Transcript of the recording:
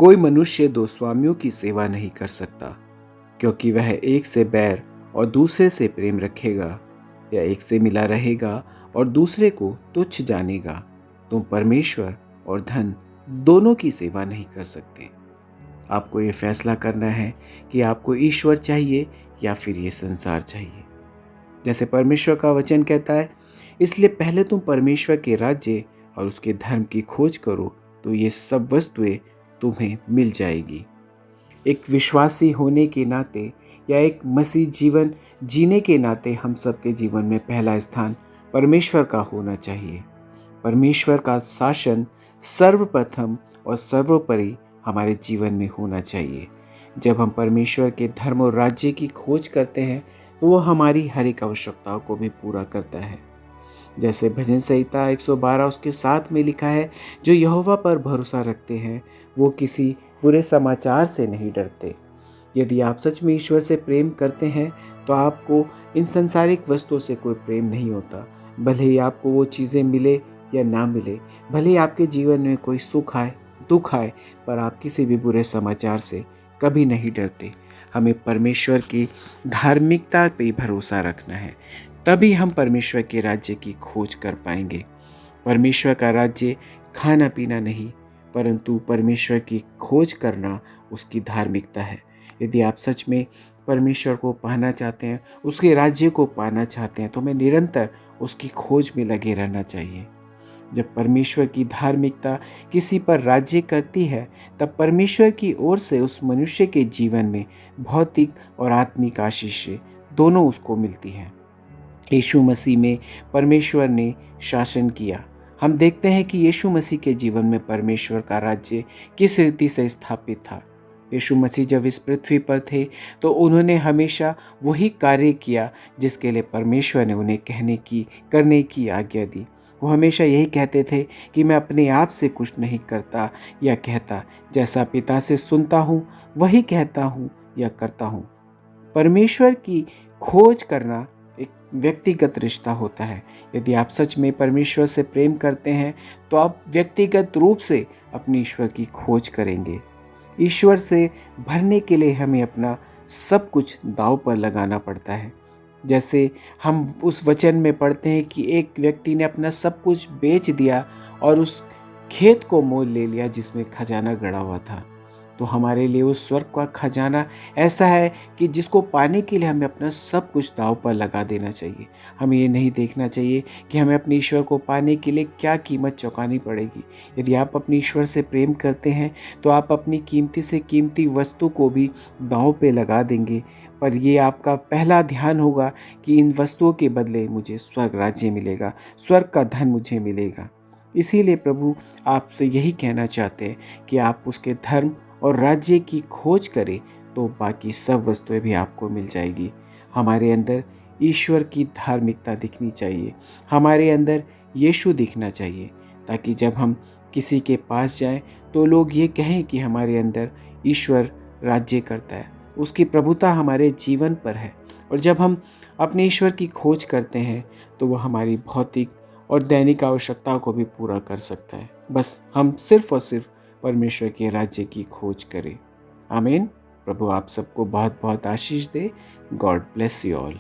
कोई मनुष्य दो स्वामियों की सेवा नहीं कर सकता, क्योंकि वह एक से बैर और दूसरे से प्रेम रखेगा, या एक से मिला रहेगा और दूसरे को तुच्छ जानेगा। तुम परमेश्वर और धन दोनों की सेवा नहीं कर सकते। आपको ये फैसला करना है कि आपको ईश्वर चाहिए या फिर ये संसार चाहिए। जैसे परमेश्वर का वचन कहता है, इसलिए पहले तुम परमेश्वर के राज्य और उसके धर्म की खोज करो, तो ये सब वस्तुएं तुम्हें मिल जाएगी। एक विश्वासी होने के नाते या एक मसीह जीवन जीने के नाते हम सबके जीवन में पहला स्थान परमेश्वर का होना चाहिए। परमेश्वर का शासन सर्वप्रथम और सर्वोपरि हमारे जीवन में होना चाहिए। जब हम परमेश्वर के धर्म और राज्य की खोज करते हैं तो वो हमारी हर एक आवश्यकताओं को भी पूरा करता है। जैसे भजन संहिता 112 उसके 7 में लिखा है, जो यहोवा पर भरोसा रखते हैं वो किसी बुरे समाचार से नहीं डरते। यदि आप सच में ईश्वर से प्रेम करते हैं तो आपको इन सांसारिक वस्तुओं से कोई प्रेम नहीं होता। भले ही आपको वो चीज़ें मिले या ना मिले, भले ही आपके जीवन में कोई सुख आए दुख आए, पर आप किसी भी बुरे समाचार से कभी नहीं डरते। हमें परमेश्वर की धार्मिकता पे भरोसा रखना है, तभी हम परमेश्वर के राज्य की खोज कर पाएंगे। परमेश्वर का राज्य खाना पीना नहीं, परंतु परमेश्वर की खोज करना उसकी धार्मिकता है। यदि आप सच में परमेश्वर को पाना चाहते हैं, उसके राज्य को पाना चाहते हैं, तो हमें निरंतर उसकी खोज में लगे रहना चाहिए। जब परमेश्वर की धार्मिकता किसी पर राज्य करती है, तब परमेश्वर की ओर से उस मनुष्य के जीवन में भौतिक और आत्मिक आशीष दोनों उसको मिलती हैं। यीशु मसीह में परमेश्वर ने शासन किया। हम देखते हैं कि यीशु मसीह के जीवन में परमेश्वर का राज्य किस रीति से स्थापित था। यीशु मसीह जब इस पृथ्वी पर थे तो उन्होंने हमेशा वही कार्य किया जिसके लिए परमेश्वर ने उन्हें करने की आज्ञा दी। वो हमेशा यही कहते थे कि मैं अपने आप से कुछ नहीं करता या कहता, जैसा पिता से सुनता हूँ वही कहता हूँ या करता हूँ। परमेश्वर की खोज करना एक व्यक्तिगत रिश्ता होता है। यदि आप सच में परमेश्वर से प्रेम करते हैं तो आप व्यक्तिगत रूप से अपने ईश्वर की खोज करेंगे। ईश्वर से भरने के लिए हमें अपना सब कुछ दांव पर लगाना पड़ता है। जैसे हम उस वचन में पढ़ते हैं कि एक व्यक्ति ने अपना सब कुछ बेच दिया और उस खेत को मोल ले लिया जिसमें खजाना गड़ा हुआ था। तो हमारे लिए उस स्वर्ग का खजाना ऐसा है कि जिसको पाने के लिए हमें अपना सब कुछ दांव पर लगा देना चाहिए। हमें ये नहीं देखना चाहिए कि हमें अपने ईश्वर को पाने के लिए क्या कीमत चुकानी पड़ेगी। यदि आप अपने ईश्वर से प्रेम करते हैं तो आप अपनी कीमती से कीमती वस्तु को भी दांव पे लगा देंगे, पर ये आपका पहला ध्यान होगा कि इन वस्तुओं के बदले मुझे स्वर्ग राज्य मिलेगा, स्वर्ग का धन मुझे मिलेगा। इसीलिए प्रभु आपसे यही कहना चाहते हैं कि आप उसके धर्म और राज्य की खोज करें तो बाकी सब वस्तुएं भी आपको मिल जाएगी। हमारे अंदर ईश्वर की धार्मिकता दिखनी चाहिए, हमारे अंदर यीशु दिखना चाहिए, ताकि जब हम किसी के पास जाएं तो लोग ये कहें कि हमारे अंदर ईश्वर राज्य करता है, उसकी प्रभुता हमारे जीवन पर है। और जब हम अपने ईश्वर की खोज करते हैं तो वह हमारी भौतिक और दैनिक आवश्यकताओं को भी पूरा कर सकता है। बस हम सिर्फ और सिर्फ परमेश्वर के राज्य की खोज करें। आमीन। प्रभु आप सबको बहुत बहुत आशीष दे। God bless you all.